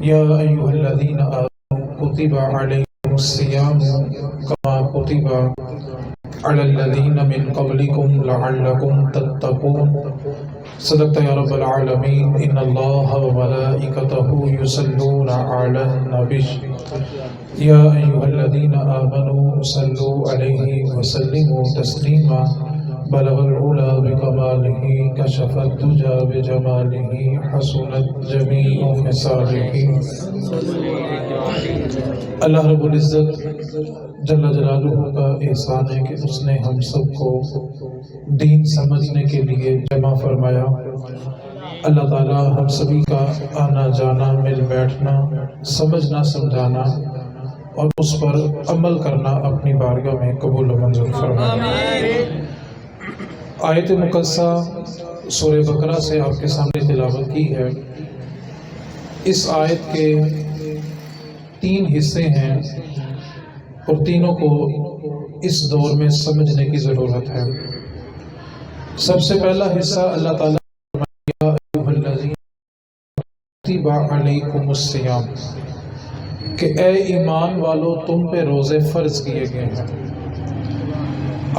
یا ایھا الذین آمنوا کتب علیکم الصیام کما کتب علی الذین من قبلکم لعلکم تتقون۔ صدقت یا رب العالمین۔ ان اللہ وملائکتہ یصلون علی النبی یا ایھا الذین آمنوا صلوا علیہ وسلموا تسلیما۔ بلغ العلا بکمالہ کشف الدجى بجمالہ حسنت جمیع خصالہ۔ اللہ رب العزت جل جلالہ کا احسان ہے کہ اس نے ہم سب کو دین سمجھنے کے لیے جمع فرمایا۔ اللہ تعالی ہم سبھی کا آنا جانا، مل بیٹھنا، سمجھنا سمجھانا اور اس پر عمل کرنا اپنی بارگاہ میں قبول و منظور فرمائے۔ آیت مقدسہ سورہ بقرہ سے آپ کے سامنے تلاوت کی ہے۔ اس آیت کے 3 حصے ہیں اور تینوں کو اس دور میں سمجھنے کی ضرورت ہے۔ سب سے پہلا حصہ اللہ تعالیٰ یا ایھا الذین کتب علیکم الصیام، کہ اے ایمان والو تم پہ روزے فرض کیے گئے ہیں۔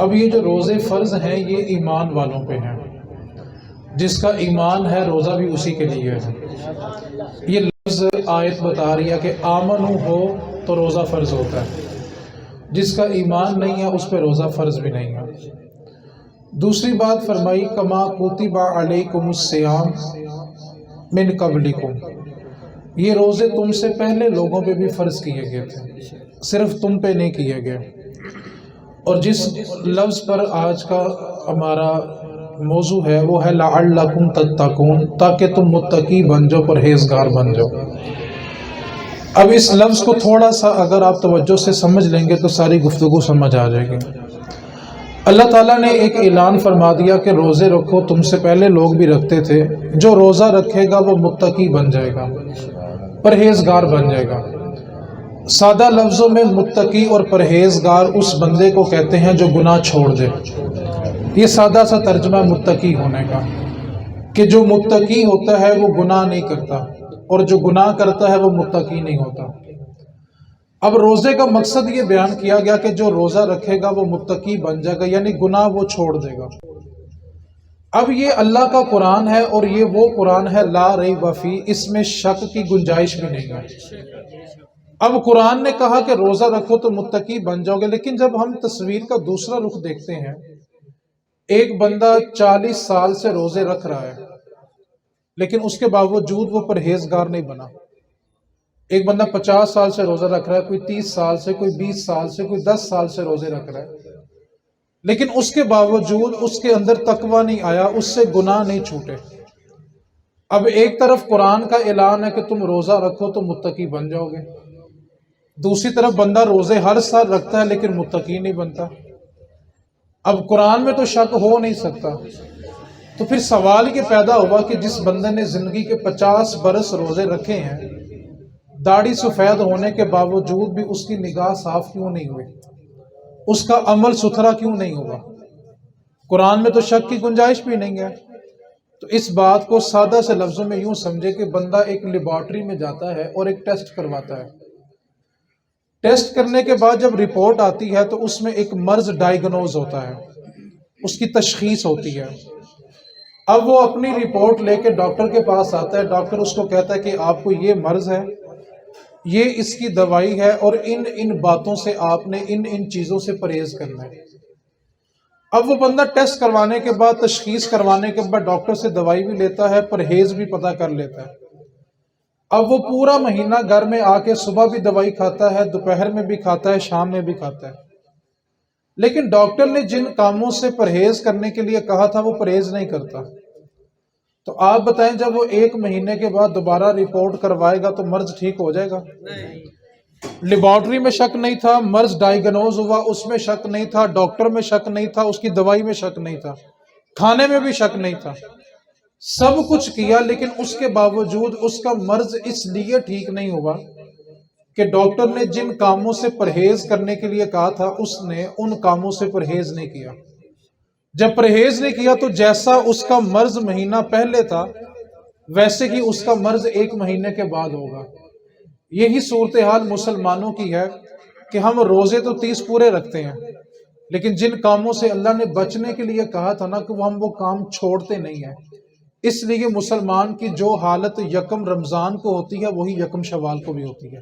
اب یہ جو روزے فرض ہیں یہ ایمان والوں پہ ہیں، جس کا ایمان ہے روزہ بھی اسی کے لیے ہے۔ یہ لفظ آیت بتا رہی ہے کہ آمنو ہو تو روزہ فرض ہوتا ہے، جس کا ایمان نہیں ہے اس پہ روزہ فرض بھی نہیں ہے۔ دوسری بات فرمائی کما کتب علیکم الصیام من قبلکم، یہ روزے تم سے پہلے لوگوں پہ بھی فرض کیے گئے تھے، صرف تم پہ نہیں کیے گئے۔ اور جس لفظ پر آج کا ہمارا موضوع ہے وہ ہے لعلکم تتقون، تاکہ تم متقی بن جاؤ، پرہیزگار بن جاؤ۔ اب اس لفظ کو تھوڑا سا اگر آپ توجہ سے سمجھ لیں گے تو ساری گفتگو سمجھ آ جائے گی۔ اللہ تعالیٰ نے ایک اعلان فرما دیا کہ روزے رکھو، تم سے پہلے لوگ بھی رکھتے تھے، جو روزہ رکھے گا وہ متقی بن جائے گا، پرہیزگار بن جائے گا۔ سادہ لفظوں میں متقی اور پرہیزگار اس بندے کو کہتے ہیں جو گناہ چھوڑ دے۔ یہ سادہ سا ترجمہ متقی ہونے کا، کہ جو متقی ہوتا ہے وہ گناہ نہیں کرتا، اور جو گناہ کرتا ہے وہ متقی نہیں ہوتا۔ اب روزے کا مقصد یہ بیان کیا گیا کہ جو روزہ رکھے گا وہ متقی بن جائے گا، یعنی گناہ وہ چھوڑ دے گا۔ اب یہ اللہ کا قرآن ہے اور یہ وہ قرآن ہے لا ریب فیہ، اس میں شک کی گنجائش بھی نہیں ہے۔ اب قرآن نے کہا کہ روزہ رکھو تو متقی بن جاؤ گے، لیکن جب ہم تصویر کا دوسرا رخ دیکھتے ہیں، ایک بندہ 40 سال سے روزے رکھ رہا ہے لیکن اس کے باوجود وہ پرہیزگار نہیں بنا۔ ایک بندہ 50 سال سے روزہ رکھ رہا ہے، کوئی 30 سال سے، کوئی 20 سال سے، کوئی 10 سال سے روزے رکھ رہا ہے، لیکن اس کے باوجود اس کے اندر تقویٰ نہیں آیا، اس سے گناہ نہیں چھوٹے۔ اب ایک طرف قرآن کا اعلان ہے کہ تم روزہ رکھو تو متقی بن جاؤ گے، دوسری طرف بندہ روزے ہر سال رکھتا ہے لیکن متقی نہیں بنتا۔ اب قرآن میں تو شک ہو نہیں سکتا، تو پھر سوال یہ پیدا ہوا کہ جس بندے نے زندگی کے 50 برس روزے رکھے ہیں، داڑھی سفید ہونے کے باوجود بھی اس کی نگاہ صاف کیوں نہیں ہوئی، اس کا عمل ستھرا کیوں نہیں ہوا؟ قرآن میں تو شک کی گنجائش بھی نہیں ہے۔ تو اس بات کو سادہ سے لفظوں میں یوں سمجھے کہ بندہ ایک لیبارٹری میں جاتا ہے اور ایک ٹیسٹ کرواتا ہے، ٹیسٹ کرنے کے بعد جب رپورٹ آتی ہے تو اس میں ایک مرض ڈائیگنوز ہوتا ہے، اس کی تشخیص ہوتی ہے۔ اب وہ اپنی رپورٹ لے کے ڈاکٹر کے پاس آتا ہے، ڈاکٹر اس کو کہتا ہے کہ آپ کو یہ مرض ہے، یہ اس کی دوائی ہے، اور ان باتوں سے آپ نے ان چیزوں سے پرہیز کرنا ہے۔ اب وہ بندہ ٹیسٹ کروانے کے بعد، تشخیص کروانے کے بعد ڈاکٹر سے دوائی بھی لیتا ہے، پرہیز بھی پتہ کر لیتا ہے۔ اب وہ پورا مہینہ گھر میں آ کے صبح بھی دوائی کھاتا ہے، دوپہر میں بھی کھاتا ہے، شام میں بھی کھاتا ہے، لیکن ڈاکٹر نے جن کاموں سے پرہیز کرنے کے لیے کہا تھا وہ پرہیز نہیں کرتا۔ تو آپ بتائیں جب وہ 1 مہینے کے بعد دوبارہ رپورٹ کروائے گا تو مرض ٹھیک ہو جائے گا؟ لیبارٹری میں شک نہیں تھا، مرض ڈائیگنوز ہوا اس میں شک نہیں تھا، ڈاکٹر میں شک نہیں تھا، اس کی دوائی میں شک نہیں تھا، کھانے میں بھی شک نہیں تھا، سب کچھ کیا، لیکن اس کے باوجود اس کا مرض اس لیے ٹھیک نہیں ہوا کہ ڈاکٹر نے جن کاموں سے پرہیز کرنے کے لیے کہا تھا اس نے ان کاموں سے پرہیز نہیں کیا۔ جب پرہیز نہیں کیا تو جیسا اس کا مرض مہینہ پہلے تھا ویسے ہی اس کا مرض 1 مہینے کے بعد ہوگا۔ یہی صورتحال مسلمانوں کی ہے کہ ہم روزے تو 30 پورے رکھتے ہیں، لیکن جن کاموں سے اللہ نے بچنے کے لیے کہا تھا نا کہ ہم وہ کام چھوڑتے نہیں ہیں۔ اس لیے مسلمان کی جو حالت یکم رمضان کو ہوتی ہے وہی یکم شوال کو بھی ہوتی ہے۔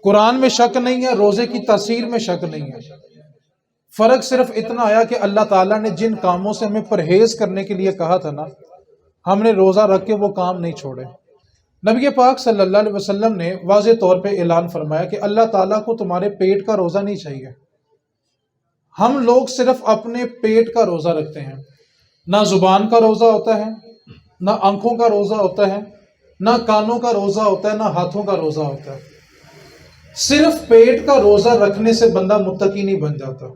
قرآن میں شک نہیں ہے، روزے کی تاثیر میں شک نہیں ہے۔ فرق صرف اتنا آیا کہ اللہ تعالیٰ نے جن کاموں سے ہمیں پرہیز کرنے کے لیے کہا تھا نا، ہم نے روزہ رکھ کے وہ کام نہیں چھوڑے۔ نبی پاک صلی اللہ علیہ وسلم نے واضح طور پہ اعلان فرمایا کہ اللہ تعالیٰ کو تمہارے پیٹ کا روزہ نہیں چاہیے۔ ہم لوگ صرف اپنے پیٹ کا روزہ رکھتے ہیں، نہ زبان کا روزہ ہوتا ہے، نہ آنکھوں کا روزہ ہوتا ہے، نہ کانوں کا روزہ ہوتا ہے، نہ ہاتھوں کا روزہ ہوتا ہے۔ صرف پیٹ کا روزہ رکھنے سے بندہ متقی نہیں بن جاتا۔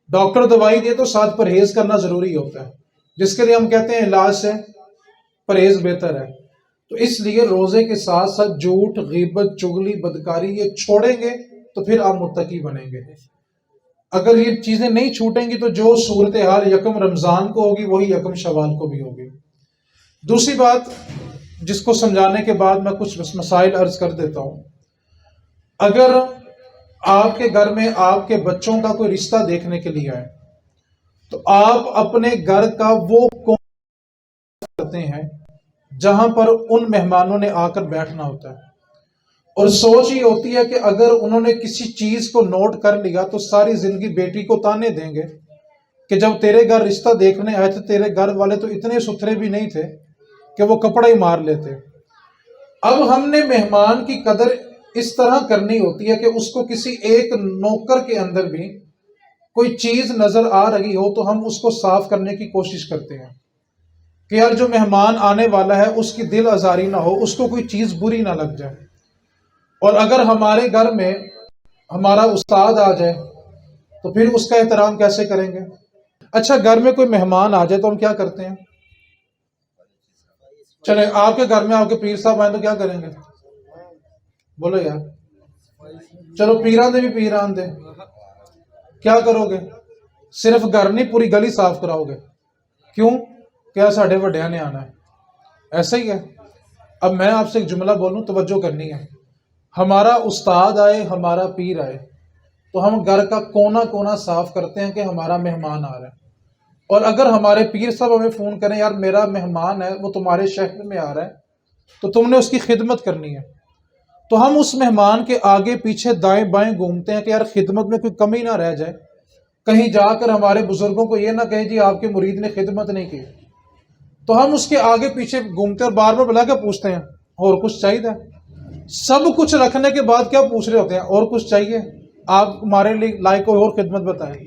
ڈاکٹر دوائی دے تو ساتھ پرہیز کرنا ضروری ہوتا ہے، جس کے لیے ہم کہتے ہیں علاج سے پرہیز بہتر ہے۔ تو اس لیے روزے کے ساتھ ساتھ جھوٹ، غیبت، چغلی، بدکاری یہ چھوڑیں گے تو پھر آپ متقی بنیں گے۔ اگر یہ چیزیں نہیں چھوٹیں گی تو جو صورتحال یکم رمضان کو ہوگی وہی یکم شوال کو بھی ہوگی۔ دوسری بات جس کو سمجھانے کے بعد میں کچھ مسائل عرض کر دیتا ہوں۔ اگر آپ کے گھر میں آپ کے بچوں کا کوئی رشتہ دیکھنے کے لیے آئے تو آپ اپنے گھر کا وہ کون کرتے ہیں جہاں پر ان مہمانوں نے آ کر بیٹھنا ہوتا ہے، اور سوچ یہ ہوتی ہے کہ اگر انہوں نے کسی چیز کو نوٹ کر لیا تو ساری زندگی بیٹی کو تانے دیں گے کہ جب تیرے گھر رشتہ دیکھنے آئے تھے تیرے گھر والے تو اتنے ستھرے بھی نہیں تھے کہ وہ کپڑا ہی مار لیتے۔ اب ہم نے مہمان کی قدر اس طرح کرنی ہوتی ہے کہ اس کو کسی ایک نوکر کے اندر بھی کوئی چیز نظر آ رہی ہو تو ہم اس کو صاف کرنے کی کوشش کرتے ہیں کہ یار جو مہمان آنے والا ہے اس کی دل آزاری نہ ہو، اس کو کوئی چیز بری نہ لگ جائے۔ اور اگر ہمارے گھر میں ہمارا استاد آ جائے تو پھر اس کا احترام کیسے کریں گے؟ اچھا، گھر میں کوئی مہمان آ جائے تو ہم کیا کرتے ہیں؟ چلے آپ کے گھر میں آپ کے پیر صاحب آئے تو کیا کریں گے؟ بولو یار، چلو پیران دے بھی پیران دے، کیا کرو گے؟ صرف گھر نہیں پوری گلی صاف کراؤ گے۔ کیوں؟ کیا ساڑھے وڈیاں نے آنا ہے؟ ایسا ہی ہے۔ اب میں آپ سے ایک جملہ بولوں، توجہ کرنی ہے۔ ہمارا استاد آئے، ہمارا پیر آئے تو ہم گھر کا کونا کونا صاف کرتے ہیں کہ ہمارا مہمان آ رہا ہے۔ اور اگر ہمارے پیر صاحب ہمیں فون کریں یار میرا مہمان ہے وہ تمہارے شہر میں آ رہا ہے تو تم نے اس کی خدمت کرنی ہے، تو ہم اس مہمان کے آگے پیچھے دائیں بائیں گھومتے ہیں کہ یار خدمت میں کوئی کمی نہ رہ جائے، کہیں جا کر ہمارے بزرگوں کو یہ نہ کہیں جی آپ کے مرید نے خدمت نہیں کی۔ تو ہم اس کے آگے پیچھے گھومتے اور بار بار بلا کے پوچھتے ہیں اور کچھ چاہیے؟ سب کچھ رکھنے کے بعد کیا پوچھ رہے ہوتے ہیں؟ اور کچھ چاہیے؟ آپ ہمارے لیے لائق کوئی اور خدمت بتائیں۔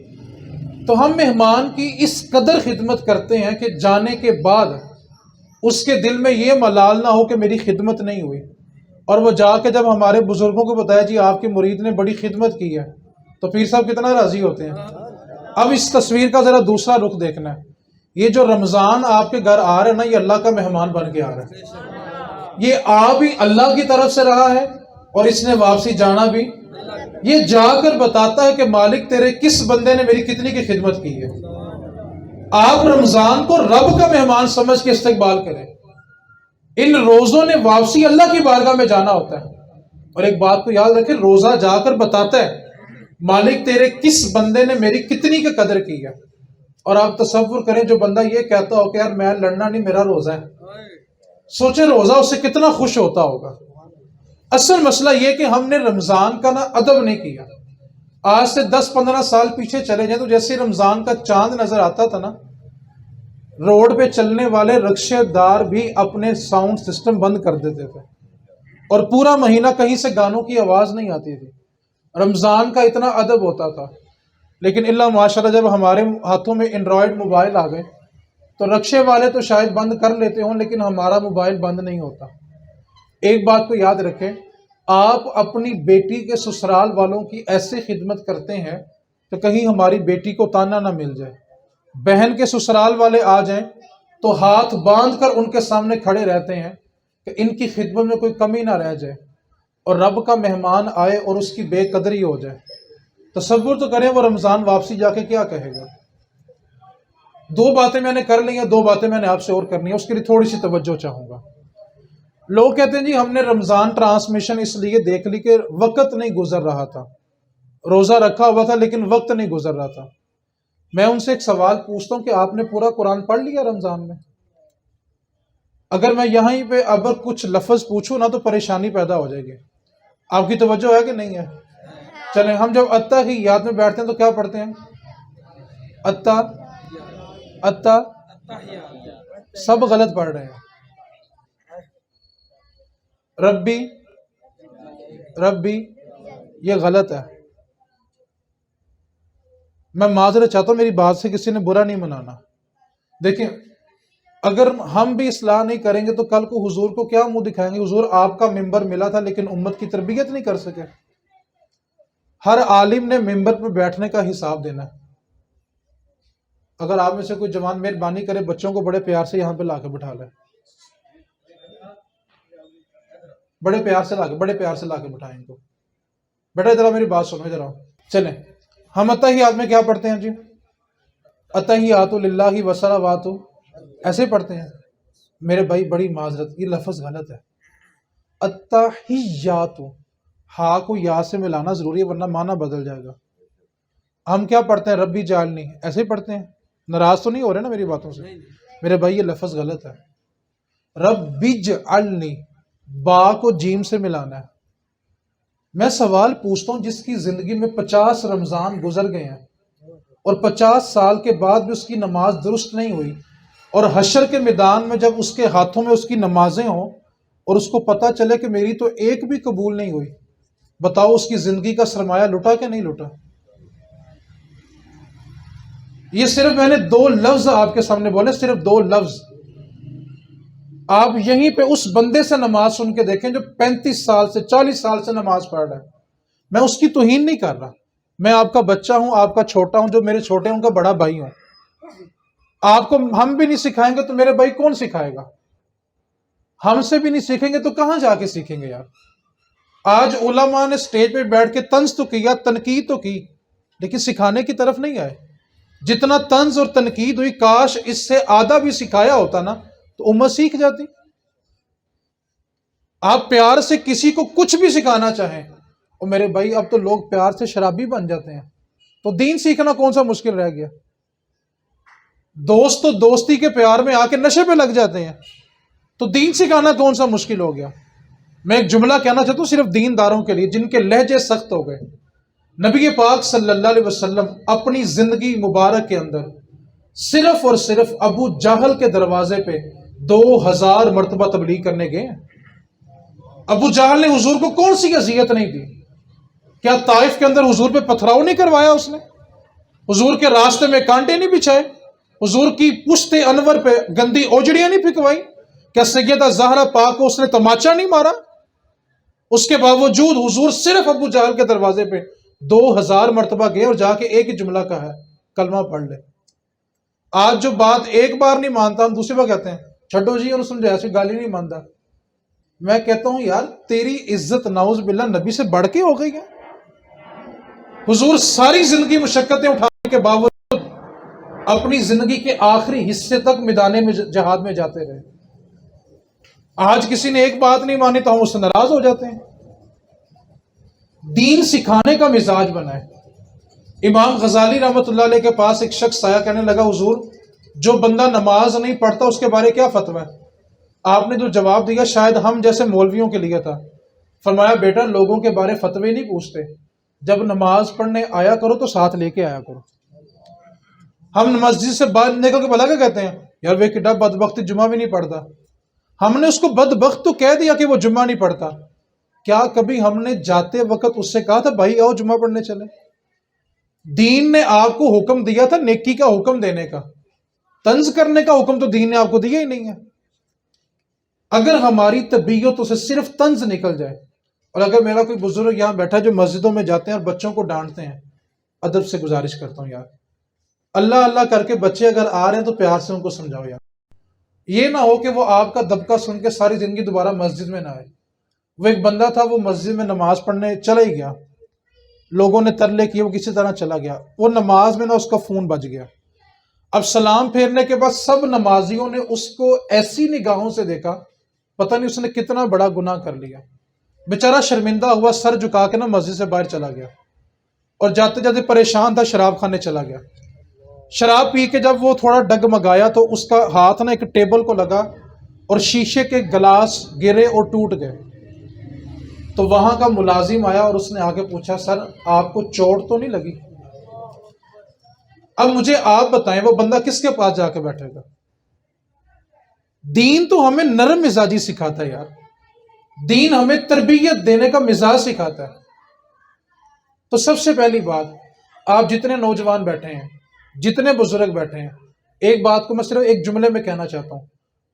تو ہم مہمان کی اس قدر خدمت کرتے ہیں کہ جانے کے بعد اس کے دل میں یہ ملال نہ ہو کہ میری خدمت نہیں ہوئی، اور وہ جا کے جب ہمارے بزرگوں کو بتایا جی آپ کے مرید نے بڑی خدمت کی ہے تو پیر صاحب کتنا راضی ہوتے ہیں۔ اب اس تصویر کا ذرا دوسرا رخ دیکھنا ہے۔ یہ جو رمضان آپ کے گھر آ رہا ہے نا، یہ اللہ کا مہمان بن کے آ رہا ہے۔ یہ آ بھی اللہ کی طرف سے رہا ہے اور اس نے واپسی جانا بھی۔ یہ جا کر بتاتا ہے کہ مالک تیرے کس بندے نے میری کتنی کی خدمت کی ہے۔ آپ رمضان کو رب کا مہمان سمجھ کے استقبال کریں۔ ان روزوں نے واپسی اللہ کی بارگاہ میں جانا ہوتا ہے۔ اور ایک بات کو یاد رکھیں، روزہ جا کر بتاتا ہے مالک تیرے کس بندے نے میری کتنی کی قدر کی ہے۔ اور آپ تصور کریں جو بندہ یہ کہتا ہو کہ یار میں لڑنا نہیں، میرا روزہ ہے، سوچیں روزہ اس سے کتنا خوش ہوتا ہوگا۔ اصل مسئلہ یہ کہ ہم نے رمضان کا نا ادب نہیں کیا۔ آج سے 10-15 سال پیچھے چلے جائیں تو جیسے رمضان کا چاند نظر آتا تھا نا، روڈ پہ چلنے والے رکشے دار بھی اپنے ساؤنڈ سسٹم بند کر دیتے تھے اور پورا مہینہ کہیں سے گانوں کی آواز نہیں آتی تھی۔ رمضان کا اتنا ادب ہوتا تھا۔ لیکن اللہ ماشاءاللہ جب ہمارے ہاتھوں میں اینڈرائڈ موبائل آ گئے تو رکشے والے تو شاید بند کر لیتے ہوں لیکن ہمارا موبائل بند نہیں ہوتا۔ ایک بات کو یاد رکھیں، آپ اپنی بیٹی کے سسرال والوں کی ایسے خدمت کرتے ہیں کہ کہیں ہماری بیٹی کو تانا نہ مل جائے۔ بہن کے سسرال والے آ جائیں تو ہاتھ باندھ کر ان کے سامنے کھڑے رہتے ہیں کہ ان کی خدمت میں کوئی کمی نہ رہ جائے، اور رب کا مہمان آئے اور اس کی بے قدری ہو جائے۔ تصور تو کریں وہ رمضان واپسی جا کے کیا کہے گا۔ 2 باتیں میں نے کر لی ہیں، 2 باتیں میں نے آپ سے اور کرنی ہے، اس کے لیے تھوڑی سی توجہ چاہوں گا۔ لوگ کہتے ہیں جی ہم نے رمضان ٹرانسمیشن اس لیے دیکھ لی کہ وقت نہیں گزر رہا تھا، روزہ رکھا ہوا تھا لیکن وقت نہیں گزر رہا تھا۔ میں ان سے ایک سوال پوچھتا ہوں کہ آپ نے پورا قرآن پڑھ لیا رمضان میں؟ اگر میں یہاں پہ اب کچھ لفظ پوچھوں نا تو پریشانی پیدا ہو جائے گی۔ آپ کی توجہ ہے کہ نہیں ہے؟ چلیں، ہم جب اتحیات میں بیٹھتے ہیں تو کیا پڑھتے ہیں؟ اتا سب غلط پڑھ رہے ہیں۔ ربی یہ غلط ہے۔ میں معذرت چاہتا ہوں، میری بات سے کسی نے برا نہیں منانا۔ دیکھیں، اگر ہم بھی اصلاح نہیں کریں گے تو کل کو حضور کو کیا منہ دکھائیں گے؟ حضور آپ کا ممبر ملا تھا لیکن امت کی تربیت نہیں کر سکے۔ ہر عالم نے ممبر پہ بیٹھنے کا حساب دینا ہے۔ اگر آپ میں سے کوئی جوان مہربانی کرے بچوں کو بڑے پیار سے یہاں پہ لا کے بٹھا لے، بڑے پیار سے لا کے بٹھائیں ان کو۔ بیٹا ادھر میری بات سنو، ادھر آؤ۔ چلیں، ہم اتحیات میں کیا پڑھتے ہیں جی؟ اتحیات للہ وصلوات، ایسے پڑھتے ہیں؟ میرے بھائی بڑی معذرت، یہ لفظ غلط ہے۔ اتحیات، ہا کو یا سے ملانا ضروری ہے ورنہ معنی بدل جائے گا۔ ہم کیا پڑھتے ہیں؟ ربی جعلنی، ایسے ہی پڑھتے ہیں؟ ناراض تو نہیں ہو رہے نا میری باتوں سے؟ میرے بھائی یہ لفظ غلط ہے۔ ربی جعلنی، با کو جیم سے ملانا ہے۔ میں سوال پوچھتا ہوں، جس کی زندگی میں 50 رمضان گزر گئے ہیں اور 50 سال کے بعد بھی اس کی نماز درست نہیں ہوئی، اور حشر کے میدان میں جب اس کے ہاتھوں میں اس کی نمازیں ہوں اور اس کو پتہ چلے کہ میری تو ایک بھی قبول نہیں ہوئی، بتاؤ اس کی زندگی کا سرمایہ لٹا کہ نہیں لٹا؟ یہ صرف میں نے 2 لفظ آپ کے سامنے بولے، صرف 2 لفظ۔ آپ یہیں پہ اس بندے سے نماز سن کے دیکھیں جو 35 سال سے 40 سال سے نماز پڑھ رہا ہے۔ میں اس کی توہین نہیں کر رہا، میں آپ کا بچہ ہوں، آپ کا چھوٹا ہوں، جو میرے چھوٹے ہیں ان کا بڑا بھائی ہوں۔ آپ کو ہم بھی نہیں سکھائیں گے تو میرے بھائی کون سکھائے گا؟ ہم سے بھی نہیں سیکھیں گے تو کہاں جا کے سیکھیں گے یار؟ آج علماء نے سٹیج پہ بیٹھ کے طنز تو کیا، تنقید تو کی، لیکن سکھانے کی طرف نہیں آئے۔ جتنا طنز اور تنقید ہوئی، کاش اس سے آدھا بھی سکھایا ہوتا نا تو امت سیکھ جاتی۔ آپ پیار سے کسی کو کچھ بھی سکھانا چاہیں، اور میرے بھائی اب تو لوگ پیار سے شرابی بن جاتے ہیں، تو دین سیکھنا کون سا مشکل رہ گیا؟ دوست تو دوستی کے پیار میں آ کے نشے پہ لگ جاتے ہیں، تو دین سکھانا کون سا مشکل ہو گیا؟ میں ایک جملہ کہنا چاہتا ہوں صرف دینداروں کے لیے جن کے لہجے سخت ہو گئے۔ نبی پاک صلی اللہ علیہ وسلم اپنی زندگی مبارک کے اندر صرف اور صرف ابو جہل کے دروازے پہ 2000 مرتبہ تبلیغ کرنے گئے ہیں۔ ابو جہل نے حضور کو کون سی اذیت نہیں دی؟ کیا طائف کے اندر حضور پہ پتھراؤ نہیں کروایا اس نے؟ حضور کے راستے میں کانٹے نہیں بچھائے؟ حضور کی پشت انور پہ گندی اوجڑیاں نہیں پھینکوائی؟ کیا سیدہ زہرا پاک کو اس نے تماچا نہیں مارا؟ اس کے باوجود حضور صرف ابو جہل کے دروازے پہ 2000 مرتبہ گئے اور جا کے ایک ہی جملہ کہا ہے، کلمہ پڑھ لے۔ آج جو بات ایک بار نہیں مانتا ہم دوسری بار کہتے ہیں چھٹو جی اور سمجھے، ایسی گالی نہیں مانتا۔ میں کہتا ہوں یار تیری عزت نعوذ باللہ نبی سے بڑھ کے ہو گئی ہے۔ حضور ساری زندگی مشقتیں اٹھانے کے باوجود اپنی زندگی کے آخری حصے تک میدان میں جہاد میں جاتے رہے۔ آج کسی نے ایک بات نہیں مانی تو ہم اس سے ناراض ہو جاتے ہیں۔ دین سکھانے کا مزاج بنا ہے۔ امام غزالی رحمۃ اللہ علیہ کے پاس ایک شخص آیا، کہنے لگا حضور جو بندہ نماز نہیں پڑھتا اس کے بارے کیا فتویٰ ہے؟ آپ نے جو جواب دیا شاید ہم جیسے مولویوں کے لیے تھا۔ فرمایا بیٹا لوگوں کے بارے فتوے نہیں پوچھتے، جب نماز پڑھنے آیا کرو تو ساتھ لے کے آیا کرو۔ ہم مسجد سے باہر نکل کے بھلا کیا کہتے ہیں؟ یار وہ کڈا بدبخت جمعہ بھی نہیں پڑھتا۔ ہم نے اس کو بدبخت تو کہہ دیا کہ وہ جمعہ نہیں پڑھتا، کیا کبھی ہم نے جاتے وقت اس سے کہا تھا بھائی آؤ جمعہ پڑھنے چلے؟ دین نے آپ کو حکم دیا تھا نیکی کا حکم دینے کا، طنز کرنے کا حکم تو دین نے آپ کو دیا ہی نہیں ہے۔ اگر ہماری طبیعتوں سے صرف طنز نکل جائے، اور اگر میرا کوئی بزرگ یہاں بیٹھا جو مسجدوں میں جاتے ہیں اور بچوں کو ڈانٹتے ہیں، ادب سے گزارش کرتا ہوں یار اللہ اللہ کر کے بچے اگر آ رہے ہیں تو پیار سے ان کو سمجھاؤ یار۔ یہ نہ ہو کہ وہ آپ کا دبکا سن کے ساری زندگی دوبارہ مسجد میں نہ آئے۔ وہ ایک بندہ تھا، وہ مسجد میں نماز پڑھنے چلا ہی گیا، لوگوں نے ترلے کیے، وہ کسی طرح چلا گیا، وہ نماز میں نہ اس کا فون بج گیا۔ اب سلام پھیرنے کے بعد سب نمازیوں نے اس کو ایسی نگاہوں سے دیکھا پتہ نہیں اس نے کتنا بڑا گناہ کر لیا، بیچارہ شرمندہ ہوا، سر جھکا کے نا مسجد سے باہر چلا گیا، اور جاتے جاتے پریشان تھا، شراب خانے چلا گیا۔ شراب پی کے جب وہ تھوڑا ڈگمگایا تو اس کا ہاتھ نا ایک ٹیبل کو لگا اور شیشے کے گلاس گرے اور ٹوٹ گئے۔ تو وہاں کا ملازم آیا اور اس نے آ کے پوچھا، سر آپ کو چوٹ تو نہیں لگی؟ اب مجھے آپ بتائیں وہ بندہ کس کے پاس جا کے بیٹھے گا؟ دین تو ہمیں نرم مزاجی سکھاتا ہے یار، دین ہمیں تربیت دینے کا مزاج سکھاتا ہے۔ تو سب سے پہلی بات، آپ جتنے نوجوان بیٹھے ہیں، جتنے بزرگ بیٹھے ہیں، ایک بات کو میں صرف ایک جملے میں کہنا چاہتا ہوں،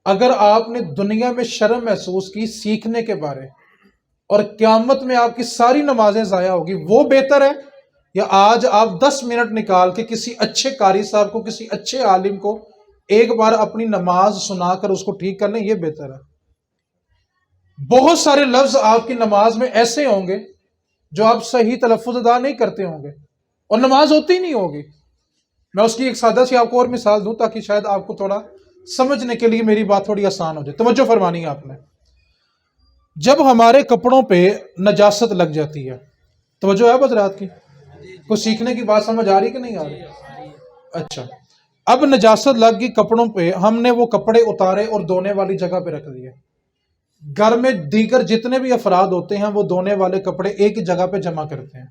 اگر آپ نے دنیا میں شرم محسوس کی سیکھنے کے بارے اور قیامت میں آپ کی ساری نمازیں ضائع ہوگی، وہ بہتر ہے یا آج آپ 10 منٹ نکال کے کسی اچھے قاری صاحب کو، کسی اچھے عالم کو ایک بار اپنی نماز سنا کر اس کو ٹھیک کر لیں، یہ بہتر ہے۔ بہت سارے لفظ آپ کی نماز میں ایسے ہوں گے جو آپ صحیح تلفظ ادا نہیں کرتے ہوں گے اور نماز ہوتی نہیں ہوگی۔ میں اس کی ایک سادہ سی آپ کو اور مثال دوں تاکہ شاید آپ کو تھوڑا سمجھنے کے لیے میری بات تھوڑی آسان ہو جائے۔ توجہ فرمانی ہے آپ نے، جب ہمارے کپڑوں پہ نجاست لگ جاتی ہے، توجہ ہے حضرات کی، کوئی سیکھنے کی بات سمجھ آ رہی کہ نہیں آ رہی؟ اچھا، اب نجاست لگ گئی کپڑوں پہ، ہم نے وہ کپڑے اتارے اور دھونے والی جگہ پہ رکھ دیے۔ گھر میں دیگر جتنے بھی افراد ہوتے ہیں وہ دھونے والے کپڑے ایک ہی جگہ پہ جمع کرتے ہیں،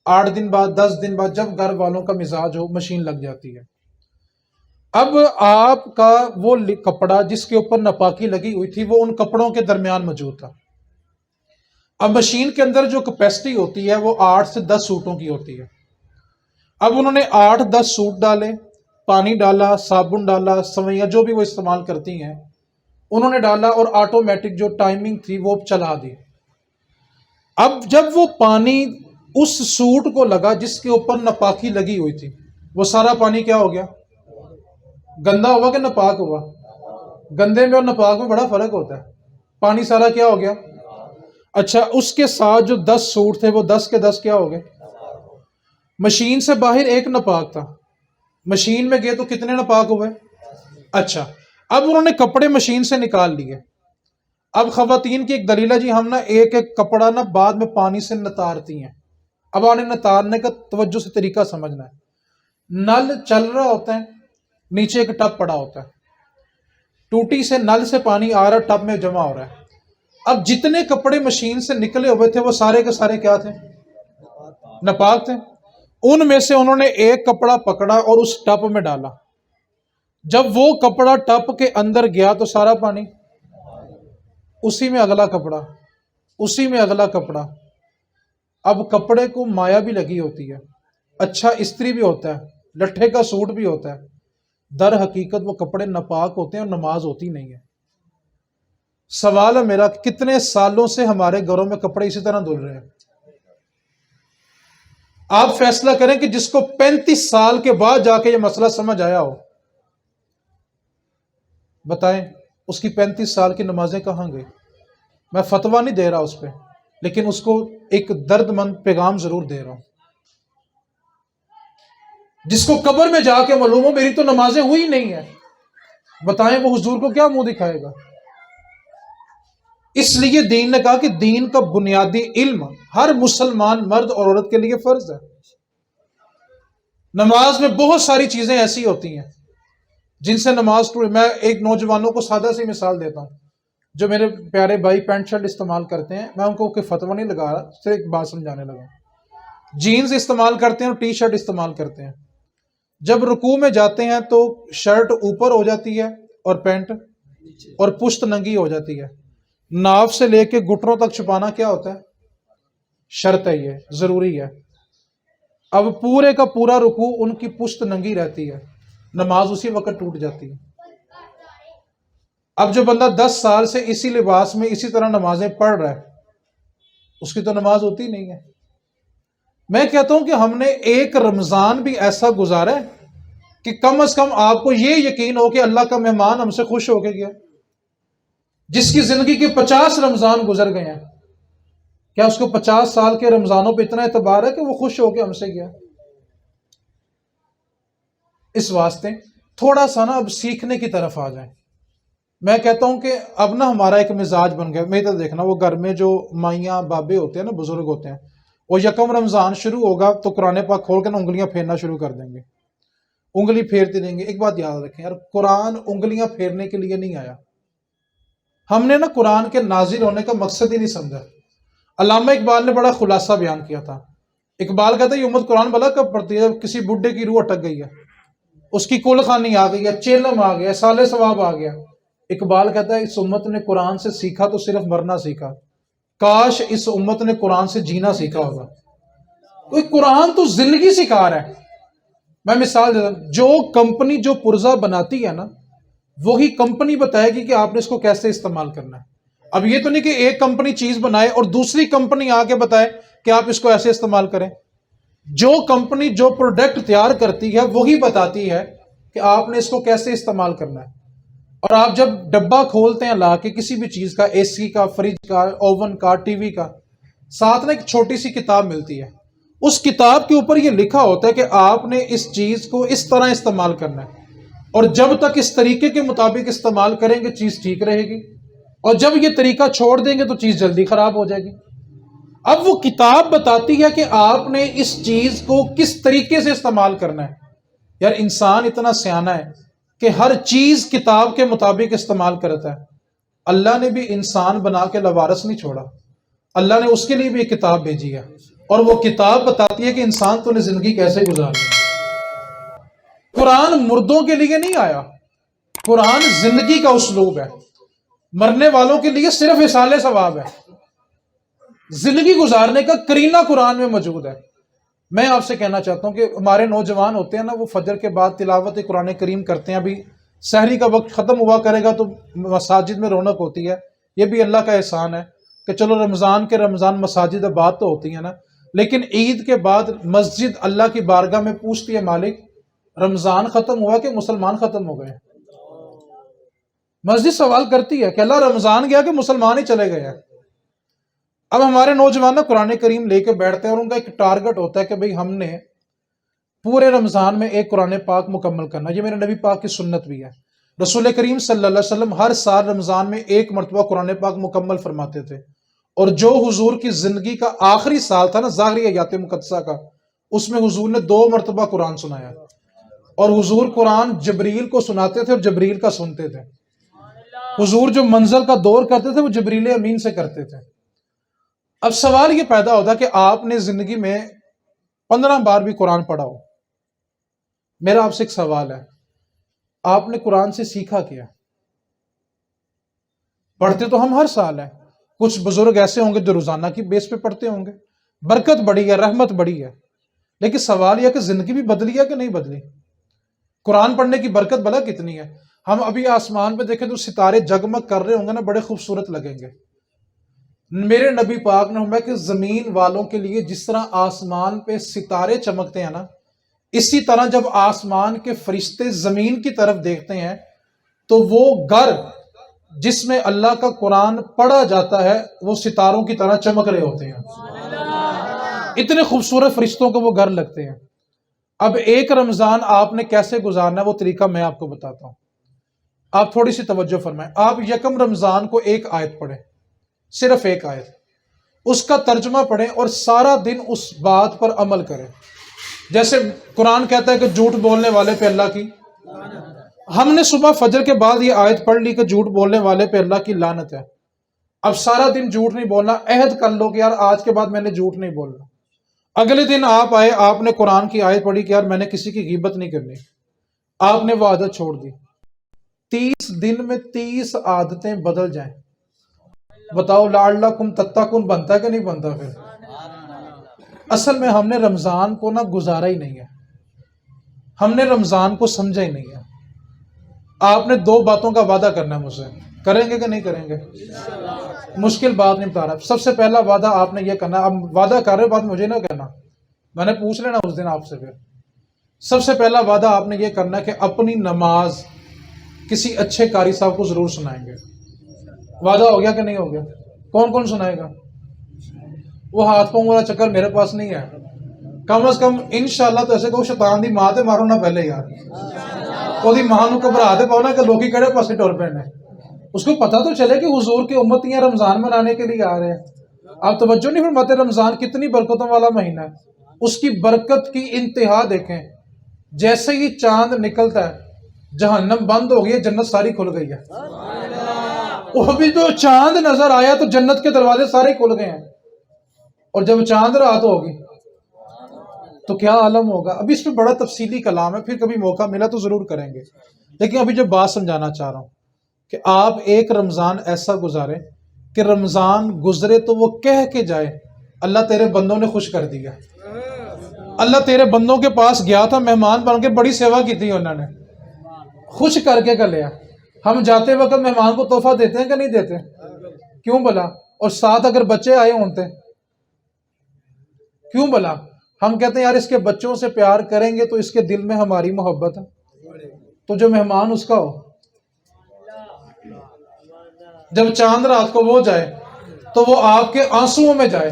8 دن بعد 10 دن بعد جب گھر والوں کا مزاج ہو مشین لگ جاتی ہے۔ اب آپ کا وہ کپڑا جس کے اوپر ناپاکی لگی ہوئی تھی وہ ان کپڑوں کے درمیان موجود تھا۔ اب مشین کے اندر جو کیپیسٹی ہوتی ہے وہ 8 سے 10 سوٹوں کی ہوتی ہے۔ اب انہوں نے 8-10 سوٹ ڈالے، پانی ڈالا، صابن ڈالا، سوئیاں جو بھی وہ استعمال کرتی ہیں انہوں نے ڈالا، اور آٹومیٹک جو ٹائمنگ تھی وہ چلا دی۔ اب جب وہ پانی اس سوٹ کو لگا جس کے اوپر ناپاکی لگی ہوئی تھی، وہ سارا پانی کیا ہو گیا؟ گندا ہوا کہ ناپاک ہوا؟ گندے میں اور ناپاک میں بڑا فرق ہوتا ہے۔ پانی سارا کیا ہو گیا؟ اچھا، اس کے ساتھ جو 10 سوٹ تھے وہ 10 کے 10 کیا ہو گئے؟ مشین سے باہر ایک ناپاک تھا، مشین میں گئے تو کتنے ناپاک ہوئے؟ اچھا، اب انہوں نے کپڑے مشین سے نکال لیے۔ اب خواتین کی ایک دلیل ہے جی، ہم نا ایک ایک کپڑا نا بعد میں پانی سے نتارتی ہیں۔ اب آنے نتارنے کا توجہ سے طریقہ سمجھنا ہے۔ نل چل رہا ہوتا ہے، نیچے ایک ٹب پڑا ہوتا ہے، ٹوٹی سے نل سے پانی آ رہا، ٹب میں جمع ہو رہا ہے۔ اب جتنے کپڑے مشین سے نکلے ہوئے تھے وہ سارے کے سارے کیا تھے؟ ناپاک تھے۔ ان میں سے انہوں نے ایک کپڑا پکڑا اور اس ٹب میں ڈالا۔ جب وہ کپڑا ٹب کے اندر گیا تو سارا پانی، اسی میں اگلا کپڑا، اسی میں اگلا کپڑا۔ اب کپڑے کو مایا بھی لگی ہوتی ہے، اچھا استری بھی ہوتا ہے، لٹھے کا سوٹ بھی ہوتا ہے، در حقیقت وہ کپڑے ناپاک ہوتے ہیں اور نماز ہوتی نہیں ہے۔ سوال ہے میرا، کتنے سالوں سے ہمارے گھروں میں کپڑے اسی طرح دھل رہے ہیں؟ آپ فیصلہ کریں کہ جس کو 35 سال کے بعد جا کے یہ مسئلہ سمجھ آیا ہو، بتائیں اس کی 35 سال کی نمازیں کہاں گئی؟ میں فتویٰ نہیں دے رہا اس پہ، لیکن اس کو ایک درد مند پیغام ضرور دے رہا ہوں۔ جس کو قبر میں جا کے معلوم ہو میری تو نمازیں ہوئی نہیں ہیں، بتائیں وہ حضور کو کیا منہ دکھائے گا؟ اس لیے دین نے کہا کہ دین کا بنیادی علم ہر مسلمان مرد اور عورت کے لیے فرض ہے۔ نماز میں بہت ساری چیزیں ایسی ہوتی ہیں جن سے نماز ٹوٹے۔ میں ایک نوجوانوں کو سادہ سی مثال دیتا ہوں، جو میرے پیارے بھائی پینٹ شرٹ استعمال کرتے ہیں، میں ان کو کوئی فتویٰ نہیں لگا رہا، صرف ایک بات سمجھانے لگا۔ جینز استعمال کرتے ہیں اور ٹی شرٹ استعمال کرتے ہیں، جب رکوع میں جاتے ہیں تو شرٹ اوپر ہو جاتی ہے اور پینٹ اور پشت ننگی ہو جاتی ہے۔ ناف سے لے کے گھٹنوں تک چھپانا کیا ہوتا ہے؟ شرط ہے، یہ ضروری ہے۔ اب پورے کا پورا رکوع ان کی پشت ننگی رہتی ہے، نماز اسی وقت ٹوٹ جاتی ہے۔ اب جو بندہ 10 سال سے اسی لباس میں اسی طرح نمازیں پڑھ رہا ہے، اس کی تو نماز ہوتی نہیں ہے۔ میں کہتا ہوں کہ ہم نے ایک رمضان بھی ایسا گزارا ہے کہ کم از کم آپ کو یہ یقین ہو کہ اللہ کا مہمان ہم سے خوش ہو کے گیا۔ جس کی زندگی کے 50 رمضان گزر گئے ہیں، کیا اس کو 50 سال کے رمضانوں پہ اتنا اعتبار ہے کہ وہ خوش ہو کے ہم سے گیا؟ اس واسطے تھوڑا سا نا اب سیکھنے کی طرف آ جائیں۔ میں کہتا ہوں کہ اب نا ہمارا ایک مزاج بن گیا. میں تو دیکھنا وہ گھر میں جو مائیاں بابے ہوتے ہیں نا، بزرگ ہوتے ہیں، وہ یکم رمضان شروع ہوگا تو قرآن پاک کھول کے نا انگلیاں پھیرنا شروع کر دیں گے، انگلی پھیرتے رہیں گے. ایک بات یاد رکھیں یار، قرآن انگلیاں پھیرنے کے لیے نہیں آیا. ہم نے نا قرآن کے نازل ہونے کا مقصد ہی نہیں سمجھا. علامہ اقبال نے بڑا خلاصہ بیان کیا تھا. اقبال کہتا ہے یہ امت قرآن بھلا کب پڑھتی ہے؟ کسی بڈھے کی روح اٹک گئی ہے، اس کی کل خانی آ گئی ہے، چیلم آ گیا، سال ثواب آ گیا. اقبال کہتا ہے اس امت نے قرآن سے سیکھا تو صرف مرنا سیکھا، کاش اس امت نے قرآن سے جینا سیکھا ہوگا. کوئی قرآن تو زندگی سکھا رہا ہے. میں مثال دیتا ہوں، جو کمپنی جو پرزہ بناتی ہے نا، وہی کمپنی بتائے گی کہ آپ نے اس کو کیسے استعمال کرنا ہے. اب یہ تو نہیں کہ ایک کمپنی چیز بنائے اور دوسری کمپنی آ کے بتائے کہ آپ اس کو ایسے استعمال کریں. جو کمپنی جو پروڈکٹ تیار کرتی ہے وہی بتاتی ہے کہ آپ نے اس کو کیسے استعمال کرنا ہے. اور آپ جب ڈبہ کھولتے ہیں لا کے کسی بھی چیز کا، اے سی کا، فریج کا، اوون کا، ٹی وی کا، ساتھ میں ایک چھوٹی سی کتاب ملتی ہے. اس کتاب کے اوپر یہ لکھا ہوتا ہے کہ آپ نے اس چیز کو اس طرح استعمال کرنا ہے، اور جب تک اس طریقے کے مطابق استعمال کریں گے چیز ٹھیک رہے گی، اور جب یہ طریقہ چھوڑ دیں گے تو چیز جلدی خراب ہو جائے گی. اب وہ کتاب بتاتی ہے کہ آپ نے اس چیز کو کس طریقے سے استعمال کرنا ہے. یار انسان اتنا سیانہ ہے کہ ہر چیز کتاب کے مطابق استعمال کرتا ہے. اللہ نے بھی انسان بنا کے لوارث نہیں چھوڑا، اللہ نے اس کے لیے بھی ایک کتاب بھیجی ہے، اور وہ کتاب بتاتی ہے کہ انسان تو نے زندگی کیسے گزارنی. قرآن مردوں کے لیے نہیں آیا، قرآن زندگی کا اسلوب ہے. مرنے والوں کے لیے صرف اصالہ ثواب ہے، زندگی گزارنے کا کرینہ قرآن میں موجود ہے. میں آپ سے کہنا چاہتا ہوں کہ ہمارے نوجوان ہوتے ہیں نا، وہ فجر کے بعد تلاوت قرآن کریم کرتے ہیں. ابھی سحری کا وقت ختم ہوا کرے گا تو مساجد میں رونق ہوتی ہے. یہ بھی اللہ کا احسان ہے کہ چلو رمضان مساجد آباد تو ہوتی ہیں نا، لیکن عید کے بعد مسجد اللہ کی بارگاہ میں پوچھتی ہے مالک رمضان ختم ہوا کہ مسلمان ختم ہو گئے. مسجد سوال کرتی ہے کہ اللہ رمضان گیا کہ مسلمان ہی چلے گئے ہیں. اب ہمارے نوجوان نا قرآن کریم لے کے بیٹھتے ہیں، اور ان کا ایک ٹارگٹ ہوتا ہے کہ بھئی ہم نے پورے رمضان میں ایک قرآن پاک مکمل کرنا. یہ میرے نبی پاک کی سنت بھی ہے. رسول کریم صلی اللہ علیہ وسلم ہر سال رمضان میں ایک مرتبہ قرآن پاک مکمل فرماتے تھے. اور جو حضور کی زندگی کا آخری سال تھا نا ظاہری حیات مقدسہ کا، اس میں حضور نے 2 مرتبہ قرآن سنایا. اور حضور قرآن جبریل کو سناتے تھے اور جبریل کا سنتے تھے. حضور جو منزل کا دور کرتے تھے وہ جبریل امین سے کرتے تھے. اب سوال یہ پیدا ہوتا کہ آپ نے زندگی میں 15 بار بھی قرآن پڑھا ہو. میرا آپ سے ایک سوال ہے، آپ نے قرآن سے سیکھا کیا؟ پڑھتے تو ہم ہر سال ہیں. کچھ بزرگ ایسے ہوں گے جو روزانہ کی بیس پہ پڑھتے ہوں گے، برکت بڑی ہے، رحمت بڑی ہے. لیکن سوال یہ کہ زندگی بھی بدلی ہے کہ نہیں بدلی؟ قرآن پڑھنے کی برکت بلا کتنی ہے. ہم ابھی آسمان پہ دیکھیں تو ستارے جگمگ کر رہے ہوں گے نا، بڑے خوبصورت لگیں گے. میرے نبی پاک نے فرمایا کہ زمین والوں کے لیے جس طرح آسمان پہ ستارے چمکتے ہیں نا، اسی طرح جب آسمان کے فرشتے زمین کی طرف دیکھتے ہیں تو وہ گھر جس میں اللہ کا قرآن پڑھا جاتا ہے وہ ستاروں کی طرح چمک رہے ہوتے ہیں. اتنے خوبصورت فرشتوں کو وہ گھر لگتے ہیں. اب ایک رمضان آپ نے کیسے گزارنا ہے وہ طریقہ میں آپ کو بتاتا ہوں. آپ تھوڑی سی توجہ فرمائیں. آپ یکم رمضان کو ایک آیت پڑھیں، صرف ایک آیت، اس کا ترجمہ پڑھیں اور سارا دن اس بات پر عمل کریں. جیسے قرآن کہتا ہے کہ جھوٹ بولنے والے پہ اللہ کی، ہم نے صبح فجر کے بعد یہ آیت پڑھ لی کہ جھوٹ بولنے والے پہ اللہ کی لعنت ہے. اب سارا دن جھوٹ نہیں بولنا، عہد کر لو کہ یار آج کے بعد میں نے جھوٹ نہیں بولنا. اگلے دن آپ آئے، آپ نے قرآن کی آیت پڑھی کہ یار میں نے کسی کی غیبت نہیں کرنی، آپ نے وہ عادت چھوڑ دی. 30 دن میں 30 عادتیں بدل جائیں. بتاؤ لعلکم تتقون بنتا ہے کہ نہیں بنتا؟ پھر اصل میں ہم نے رمضان کو نہ گزارا ہی نہیں ہے، ہم نے رمضان کو سمجھا ہی نہیں ہے. آپ نے 2 باتوں کا وعدہ کرنا ہے مجھ سے، کریں گے کہ نہیں کریں گے؟ مشکل بات نہیں بتا رہا. سب سے پہلا وعدہ آپ نے یہ کرنا، اب وعدہ کر رہے بات مجھے نہ کہنا، میں نے پوچھ لینا اس دن آپ سے. پھر سب سے پہلا وعدہ آپ نے یہ کرنا کہ اپنی نماز کسی اچھے قاری صاحب کو ضرور سنائیں گے. وعدہ ہو گیا کہ نہیں ہو گیا؟ کون کون سنائے گا؟ وہ ہاتھ پاؤں والا چکر میرے پاس نہیں ہے. کم از کم انشاءاللہ تو ایسے کہ شیطان دی ماں تے مارو نہ پہلے یار، وہ دی ماں نو گھبرا دے پاؤ نا کہ لوکی کہڑے پاسے ٹر پے نے. اس کو پتہ تو چلے کہ حضور کے امتیاں رمضان منانے کے لیے آ رہے ہیں۔ آپ توجہ نہیں فرماتے؟ رمضان کتنی برکتوں والا مہینہ ہے، اس کی برکت کی انتہا دیکھیں۔ جیسے ہی چاند نکلتا ہے جہنم بند ہو گئی ہے، جنت ساری کھل گئی ہے۔ وہ ابھی جو چاند نظر آیا تو جنت کے دروازے سارے کھل گئے ہیں، اور جب چاند رات ہوگی تو کیا عالم ہوگا۔ ابھی اس پہ بڑا تفصیلی کلام ہے، پھر کبھی موقع ملا تو ضرور کریں گے، لیکن ابھی جو بات سمجھانا چاہ رہا ہوں کہ آپ ایک رمضان ایسا گزارے کہ رمضان گزرے تو وہ کہہ کے جائے اللہ تیرے بندوں نے خوش کر دیا، اللہ تیرے بندوں کے پاس گیا تھا، مہمان بن کے بڑی سیوا کی تھی انہوں نے، خوش کر کے لیا۔ ہم جاتے وقت مہمان کو تحفہ دیتے ہیں کہ نہیں دیتے؟ کیوں بلا؟ اور ساتھ اگر بچے آئے ہوتے کیوں بلا؟ ہم کہتے ہیں یار اس کے بچوں سے پیار کریں گے تو اس کے دل میں ہماری محبت ہے، تو جو مہمان اس کا ہو۔ جب چاند رات کو وہ جائے تو وہ آپ کے آنسوؤں میں جائے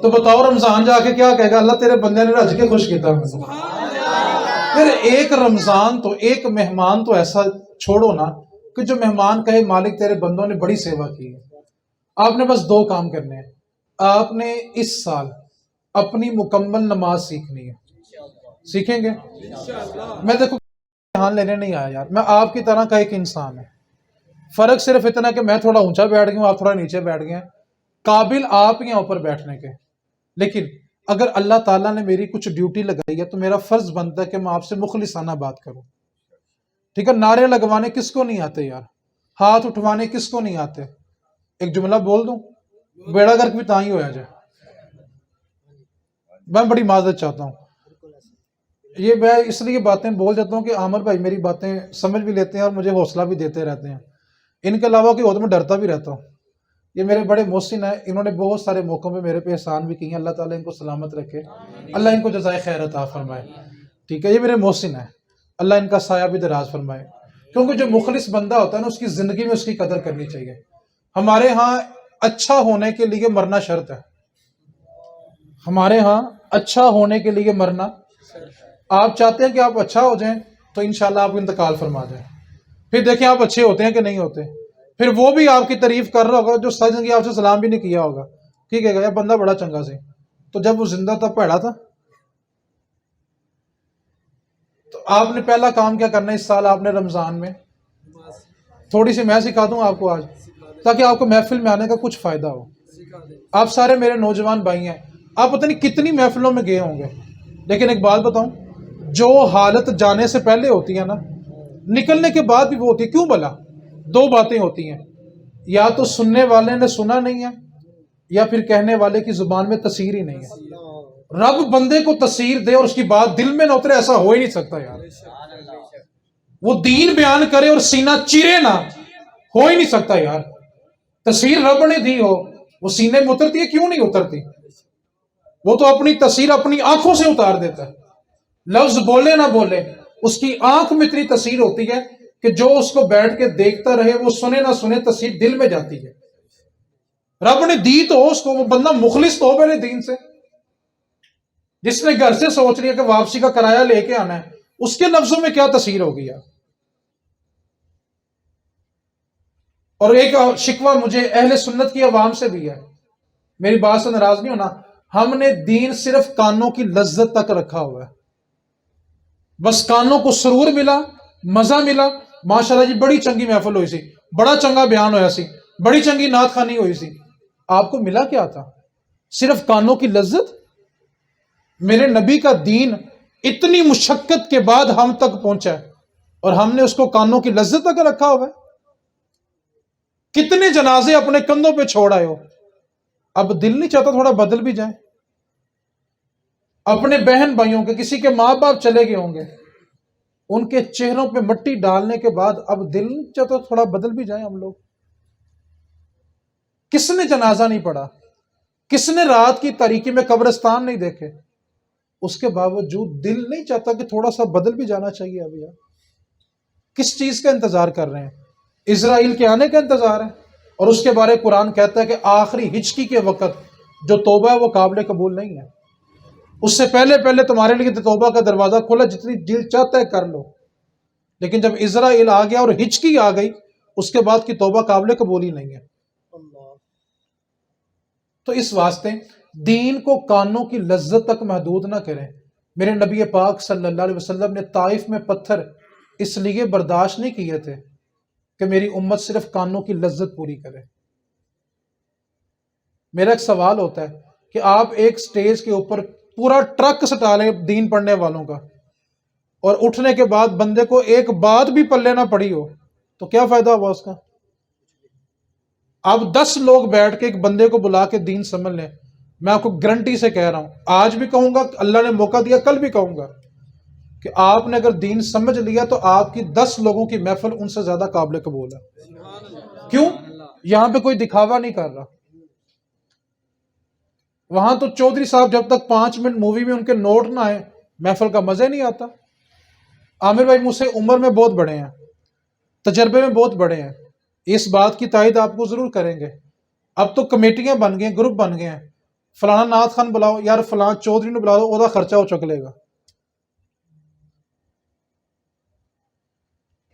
تو بتاؤ رمضان جا کے کیا کہے گا؟ اللہ تیرے بندے نے رج کے خوش کیتا۔ پھر ایک رمضان تو ایک مہمان تو ایسا چھوڑو نا کہ جو مہمان کہے مالک تیرے بندوں نے بڑی سیوا کی ہے۔ آپ نے بس دو کام کرنے ہیں۔ آپ نے اس سال اپنی مکمل نماز سیکھنی ہے، سیکھیں گے؟ میں دیکھو امتحان لینے نہیں آیا یار، میں آپ کی طرح کا ایک انسان ہے، فرق صرف اتنا کہ میں تھوڑا اونچا بیٹھ گیا ہوں، آپ تھوڑا نیچے بیٹھ گئے ہیں، قابل آپ ہی ہیں اوپر بیٹھنے کے، لیکن اگر اللہ تعالیٰ نے میری کچھ ڈیوٹی لگائی ہے تو میرا فرض بنتا ہے کہ میں آپ سے مخلصانہ بات کروں، ٹھیک ہے؟ نعرے لگوانے کس کو نہیں آتے یار، ہاتھ اٹھوانے کس کو نہیں آتے؟ ایک جملہ بول دوں بیڑا گرک بھی تاں ہی ہویا جائے۔ میں بڑی معذرت چاہتا ہوں، یہ میں اس لیے باتیں بول دیتا ہوں کہ عامر بھائی میری باتیں سمجھ بھی لیتے ہیں اور مجھے حوصلہ بھی دیتے رہتے ہیں، ان کے علاوہ کہ اور میں ڈرتا بھی رہتا ہوں۔ یہ میرے بڑے محسن ہیں، انہوں نے بہت سارے موقعوں میں میرے پہ احسان بھی کیے ہیں، اللہ تعالیٰ ان کو سلامت رکھے، اللہ ان کو جزائے خیر عطا فرمائے، ٹھیک ہے؟ یہ میرے محسن ہیں، اللہ ان کا سایہ بھی دراز فرمائے، کیونکہ جو مخلص بندہ ہوتا ہے نا اس کی زندگی میں اس کی قدر کرنی چاہیے۔ ہمارے ہاں اچھا ہونے کے لیے مرنا شرط ہے، ہمارے ہاں اچھا ہونے کے لیے مرنا، آپ چاہتے ہیں کہ آپ اچھا ہو جائیں تو انشاءاللہ آپ انتقال فرما جائیں، پھر دیکھیں آپ اچھے ہوتے ہیں کہ نہیں ہوتے، پھر وہ بھی آپ کی تعریف کر رہا ہوگا جو سجن کی آپ سے سلام بھی نہیں کیا ہوگا، ٹھیک ہے یہ بندہ بڑا چنگا سی، تو جب وہ زندہ تھا پیڑا تھا۔ تو آپ نے پہلا کام کیا کرنا ہے اس سال؟ آپ نے رمضان میں تھوڑی سی میں سکھا دوں آپ کو آج، تاکہ آپ کو محفل میں آنے کا کچھ فائدہ ہو۔ آپ سارے میرے نوجوان بھائی ہیں، آپ پتہ نہیں کتنی محفلوں میں گئے ہوں گے، لیکن ایک بات بتاؤں، جو حالت جانے سے پہلے ہوتی ہے نا نکلنے کے بعد بھی وہ ہوتی ہے۔ کیوں بلا؟ دو باتیں ہوتی ہیں، یا تو سننے والے نے سنا نہیں ہے، یا پھر کہنے والے کی زبان میں تاثیر ہی نہیں ہے۔ رب بندے کو تاثیر دے اور اس کی بات دل میں نہ اترے، ایسا ہو ہی نہیں سکتا یار۔ وہ دین بیان کرے اور سینہ چیرے نہ، ہو ہی نہیں سکتا یار۔ تاثیر رب نے دی ہو، وہ سینے میں اترتی ہے؟ کیوں نہیں اترتی؟ وہ تو اپنی تاثیر اپنی آنکھوں سے اتار دیتا ہے، لفظ بولے نہ بولے اس کی آنکھ میں اتنی تاثیر ہوتی ہے کہ جو اس کو بیٹھ کے دیکھتا رہے وہ سنے نہ سنے تاثیر دل میں جاتی ہے۔ رب نے دی تو اس کو، وہ بندہ مخلص تو ہو پہلے دین سے، جس نے گھر سے سوچ لیا کہ واپسی کا کرایہ لے کے آنا ہے، اس کے لفظوں میں کیا تاثیر ہوگی یار۔ اور ایک شکوہ مجھے اہل سنت کی عوام سے بھی ہے، میری بات سے ناراض نہیں ہونا، ہم نے دین صرف کانوں کی لذت تک رکھا ہوا ہے، بس کانوں کو سرور ملا، مزہ ملا، ماشاءاللہ جی بڑی چنگی محفل ہوئی سی، بڑا چنگا بیان ہویا سی، بڑی چنگی نعت خوانی ہوئی سی۔ آپ کو ملا کیا تھا؟ صرف کانوں کی لذت؟ میرے نبی کا دین اتنی مشقت کے بعد ہم تک پہنچا ہے اور ہم نے اس کو کانوں کی لذت تک رکھا ہوا ہے۔ کتنے جنازے اپنے کندھوں پہ چھوڑ آئے ہو، اب دل نہیں چاہتا تھوڑا بدل بھی جائیں؟ اپنے بہن بھائیوں کے کسی کے ماں باپ چلے گئے ہوں گے، ان کے چہروں پہ مٹی ڈالنے کے بعد اب دل نہیں چاہتا تھوڑا بدل بھی جائیں ہم لوگ؟ کس نے جنازہ نہیں پڑھا؟ کس نے رات کی تاریکی میں قبرستان نہیں دیکھے؟ اس کے باوجود دل نہیں چاہتا کہ تھوڑا سا بدل بھی جانا چاہیے اب یار؟ کس چیز کا انتظار کر رہے ہیں؟ اسرائیل کے آنے کا انتظار ہے؟ اور اس کے بارے قرآن کہتا ہے کہ آخری ہچکی کے وقت جو توبہ ہے وہ قابل قبول نہیں ہے، اس سے پہلے پہلے تمہارے لیے توبہ کا دروازہ کھولا، جتنی دل چاہتا ہے کر لو۔ لیکن جب اسرائیل آ گیا اور ہچکی آ گئی اس کے بعد کی توبہ قابل قبول ہی نہیں ہے۔ تو اس واسطے دین کو کانوں کی لذت تک محدود نہ کریں۔ میرے نبی پاک صلی اللہ علیہ وسلم نے طائف میں پتھر اس لیے برداشت نہیں کیے تھے کہ میری امت صرف کانوں کی لذت پوری کرے۔ میرا ایک سوال ہوتا ہے کہ آپ ایک سٹیج کے اوپر پورا ٹرک سٹا لیں دین پڑھنے والوں کا، اور اٹھنے کے بعد بندے کو ایک بات بھی پلے نہ پڑی ہو تو کیا فائدہ ہوا اس کا؟ آپ 10 لوگ بیٹھ کے ایک بندے کو بلا کے دین سمجھ لیں، میں آپ کو گارنٹی سے کہہ رہا ہوں، آج بھی کہوں گا، اللہ نے موقع دیا کل بھی کہوں گا کہ آپ نے اگر دین سمجھ لیا تو آپ کی 10 لوگوں کی محفل ان سے زیادہ قابل قبول ہے۔ کیوں؟ یہاں پہ کوئی دکھاوا نہیں کر رہا۔ وہاں تو چودھری صاحب جب تک 5 منٹ مووی میں ان کے نوٹ نہ آئے محفل کا مزہ نہیں آتا۔ عامر بھائی مجھ سے عمر میں بہت بڑے ہیں، تجربے میں بہت بڑے ہیں، اس بات کی تائید آپ کو ضرور کریں گے۔ اب تو کمیٹیاں بن گئی ہیں، گروپ بن گئے ہیں، فلانا نعت خان بلاؤ یار، فلاں چودھری نے بلا دو، وہ خرچہ وہ چک لے گا۔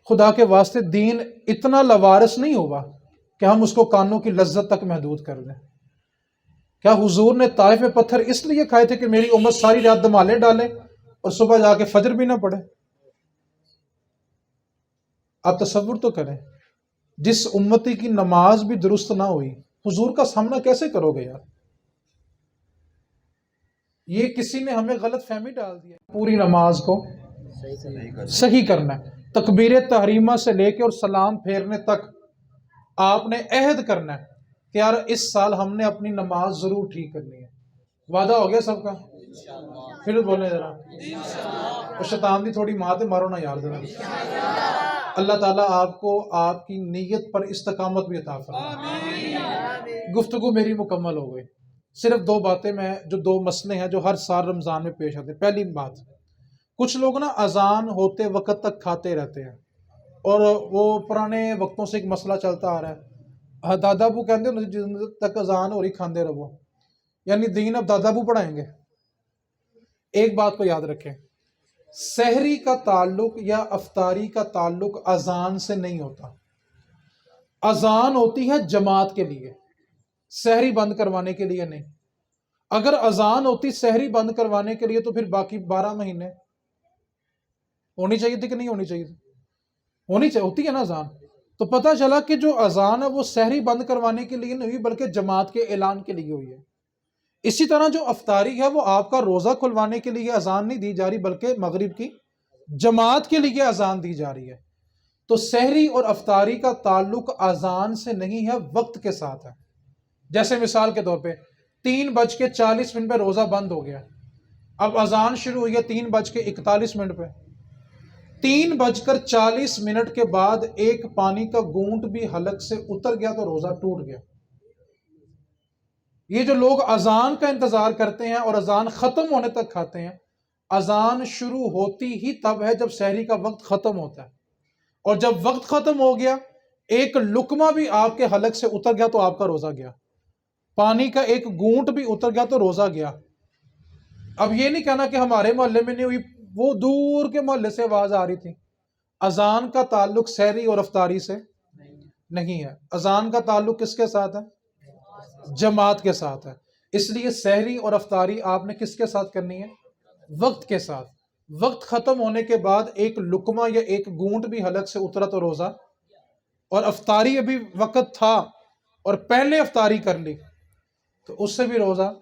خدا کے واسطے دین اتنا لوارث نہیں ہوگا کہ ہم اس کو کانوں کی لذت تک محدود کر دیں۔ کیا حضور نے طائف میں پتھر اس لیے کھائے تھے کہ میری امت ساری رات دمالے ڈالے اور صبح جا کے فجر بھی نہ پڑے؟ آپ تصور تو کریں، جس امتی کی نماز بھی درست نہ ہوئی، حضور کا سامنا کیسے کرو گے یار؟ یہ کسی نے ہمیں غلط فہمی ڈال دیا۔ پوری نماز کو صحیح کرنا ہے، تکبیر تحریمہ سے لے کے اور سلام پھیرنے تک آپ نے عہد کرنا ہے کہ یار اس سال ہم نے اپنی نماز ضرور ٹھیک کرنی ہے۔ وعدہ ہو گیا سب کا؟ پھر بولیں ذرا، اور شیطان دی تھوڑی ماں تے مارو نہ یار ذرا۔ اللہ تعالیٰ آپ کو آپ کی نیت پر استقامت بھی عطا فرمائے۔ گفتگو میری مکمل ہو گئی، صرف 2 باتیں میں جو 2 مسئلے ہیں جو ہر سال رمضان میں پیش آتے ہیں۔ پہلی بات، کچھ لوگ نا اذان ہوتے وقت تک کھاتے رہتے ہیں، اور وہ پرانے وقتوں سے ایک مسئلہ چلتا آ رہا ہے، دادا ابو کہتے ہیں جن تک اذان ہو رہی کھاندے رہو، یعنی دین اب دادا ابو پڑھائیں گے۔ ایک بات کو یاد رکھیں، سحری کا تعلق یا افطاری کا تعلق اذان سے نہیں ہوتا۔ اذان ہوتی ہے جماعت کے لیے، سحری بند کروانے کے لیے نہیں۔ اگر اذان ہوتی سحری بند کروانے کے لیے تو پھر باقی 12 مہینے ہونی چاہیے تھی کہ نہیں ہونی چاہیے تھی؟ ہوتی ہے نا اذان۔ تو پتہ چلا کہ جو اذان ہے وہ سحری بند کروانے کے لیے نہیں ہوئی بلکہ جماعت کے اعلان کے لیے ہوئی ہے۔ اسی طرح جو افطاری ہے وہ آپ کا روزہ کھلوانے کے لیے اذان نہیں دی جا رہی بلکہ مغرب کی جماعت کے لیے اذان دی جا رہی ہے۔ تو سحری اور افطاری کا تعلق اذان سے نہیں ہے، وقت کے ساتھ ہے۔ جیسے مثال کے طور پہ 3:40 پہ روزہ بند ہو گیا، اب اذان شروع ہوئی ہے 3:41 پہ، 3:40 کے بعد ایک پانی کا گھونٹ بھی حلق سے اتر گیا تو روزہ ٹوٹ گیا۔ یہ جو لوگ اذان کا انتظار کرتے ہیں اور اذان ختم ہونے تک کھاتے ہیں، اذان شروع ہوتی ہی تب ہے جب سحری کا وقت ختم ہوتا ہے، اور جب وقت ختم ہو گیا ایک لقمہ بھی آپ کے حلق سے اتر گیا تو آپ کا روزہ گیا، پانی کا ایک گھونٹ بھی اتر گیا تو روزہ گیا۔ اب یہ نہیں کہنا کہ ہمارے محلے میں نہیں ہوئی، وہ دور کے محلے سے آواز آ رہی تھی۔ اذان کا تعلق سحری اور افطاری سے نہیں ہے، اذان کا تعلق کس کے ساتھ ہے؟ جماعت کے ساتھ ہے۔ اس لیے سحری اور افطاری آپ نے کس کے ساتھ کرنی ہے؟ وقت کے ساتھ۔ وقت ختم ہونے کے بعد ایک لقمہ یا ایک گھونٹ بھی حلق سے اترا تو روزہ، اور افطاری ابھی وقت تھا اور پہلے افطاری کر لی تو اس سے بھی روزہ۔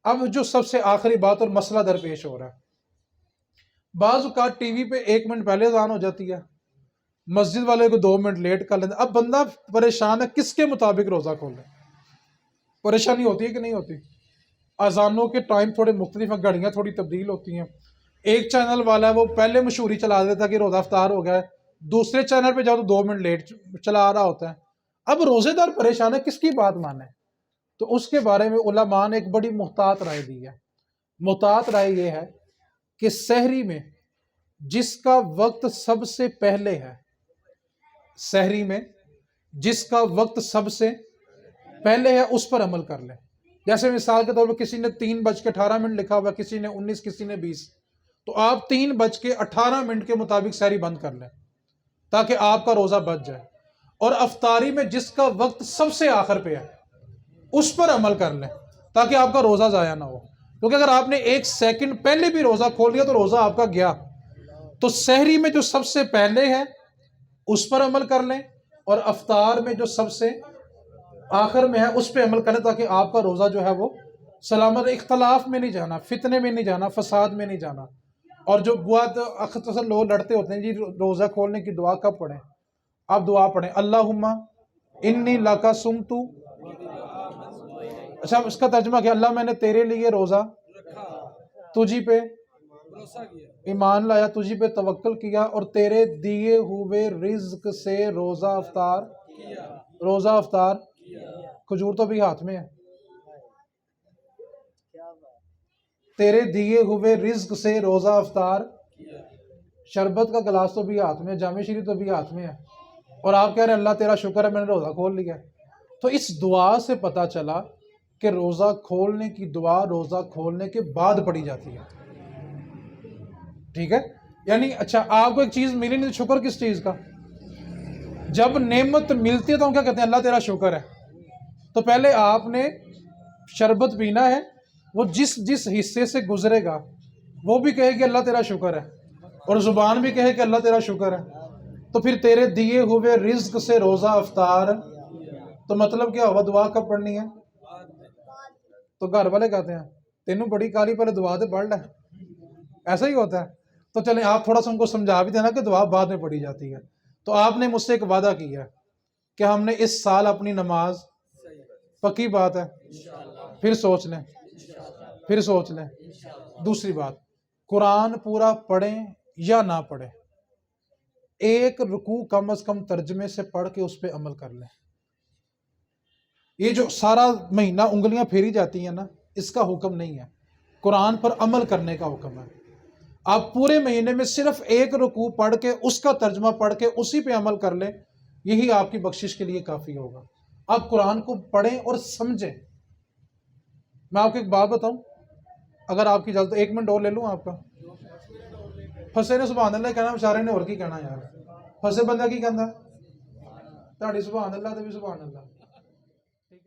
اب جو سب سے آخری بات اور مسئلہ درپیش ہو رہا ہے، بعض اوقات ٹی وی پہ 1 منٹ پہلے اذان ہو جاتی ہے، مسجد والے کو 2 منٹ لیٹ کر لیتے، اب بندہ پریشان ہے کس کے مطابق روزہ کھولے؟ پریشانی ہوتی ہے کہ نہیں ہوتی؟ اذانوں کے ٹائم تھوڑے مختلف ہیں، گھڑیاں تھوڑی تبدیل ہوتی ہیں، ایک چینل والا ہے وہ پہلے مشہوری چلا دیتا کہ روزہ افطار ہو گیا ہے، دوسرے چینل پہ جاؤ تو 2 منٹ لیٹ چلا رہا ہوتا ہے۔ اب روزے دار پریشان ہے کس کی بات مانے؟ تو اس کے بارے میں علماء نے ایک بڑی محتاط رائے دی ہے۔ محتاط رائے یہ ہے کہ سحری میں جس کا وقت سب سے پہلے ہے، سحری میں جس کا وقت سب سے پہلے ہے اس پر عمل کر لیں۔ جیسے مثال کے طور پر کسی نے 3:18 لکھا ہوا، کسی نے 19، کسی نے 20، تو آپ 3:18 کے مطابق سحری بند کر لیں تاکہ آپ کا روزہ بچ جائے۔ اور افطاری میں جس کا وقت سب سے آخر پہ ہے اس پر عمل کر لیں تاکہ آپ کا روزہ ضائع نہ ہو، کیونکہ اگر آپ نے 1 سیکنڈ پہلے بھی روزہ کھول لیا تو روزہ آپ کا گیا۔ تو سحری میں جو سب سے پہلے ہے اس پر عمل کر لیں، اور افطار میں جو سب سے آخر میں ہے اس پہ عمل کریں تاکہ آپ کا روزہ جو ہے وہ سلامت۔ اختلاف میں نہیں جانا، فتنے میں نہیں جانا، فساد میں نہیں جانا۔ اور جو بہت اختصر لوگ لڑتے ہوتے ہیں جی روزہ کھولنے کی دعا کب پڑھیں، آپ دعا پڑھیں اللہم انی لکا صمتو، اچھا اس کا ترجمہ کیا؟ اللہ میں نے تیرے لیے روزہ تجھی پہ ایمان لایا، تجھی پہ توکل کیا، اور تیرے دیے ہوئے رزق سے روزہ افطار کھجور تو بھی ہاتھ میں ہے، تیرے دیے ہوئے رزق سے روزہ افطار، شربت کا گلاس تو بھی ہاتھ میں ہے، جامع شریف تو بھی ہاتھ میں ہے، اور آپ کہہ رہے ہیں اللہ تیرا شکر ہے میں نے روزہ کھول لیا۔ تو اس دعا سے پتہ چلا کہ روزہ کھولنے کی دعا روزہ کھولنے کے بعد پڑھی جاتی ہے، ٹھیک ہے؟ یعنی اچھا آپ کو ایک چیز ملی نہیں تو شکر کس چیز کا؟ جب نعمت ملتی ہے تو ہم کیا کہتے ہیں؟ اللہ تیرا شکر ہے۔ تو پہلے آپ نے شربت پینا ہے، وہ جس حصے سے گزرے گا وہ بھی کہے کہ اللہ تیرا شکر ہے، اور زبان بھی کہے کہ اللہ تیرا شکر ہے۔ تو پھر تیرے دیے ہوئے رزق سے روزہ افطار، تو مطلب کیا ہوا؟ دعا کب پڑھنی ہے؟ تو گھر والے کہتے ہیں تینوں بڑی کالی پہلے دعا تو پڑھ لے، ایسا ہی ہوتا ہے۔ تو چلیں آپ تھوڑا سا ان کو سمجھا بھی دینا کہ دعا بعد میں پڑھی جاتی ہے۔ تو آپ نے مجھ سے ایک وعدہ کیا ہے کہ ہم نے اس سال اپنی نماز، پکی بات ہے، پھر سوچ لیں۔ دوسری بات، قرآن پورا پڑھیں یا نہ پڑھیں، ایک رکوع کم از کم ترجمے سے پڑھ کے اس پہ عمل کر لیں۔ یہ جو سارا مہینہ انگلیاں پھیری جاتی ہیں نا، اس کا حکم نہیں ہے، قرآن پر عمل کرنے کا حکم ہے۔ آپ پورے مہینے میں صرف ایک رکوع پڑھ کے اس کا ترجمہ پڑھ کے اسی پہ عمل کر لیں، یہی آپ کی بخشش کے لیے کافی ہوگا۔ آپ قرآن کو پڑھیں اور سمجھیں۔ میں آپ کو ایک بات بتاؤں، اگر آپ کی اجازت 1 منٹ اور لے لوں آپ کا؟ پھنسے نے سبحان اللہ کہنا، بچارے نے اور کی کہنا یار، پھنسے بندہ کی کہنا تاڑی سبحان اللہ تے بھی سبحان اللہ۔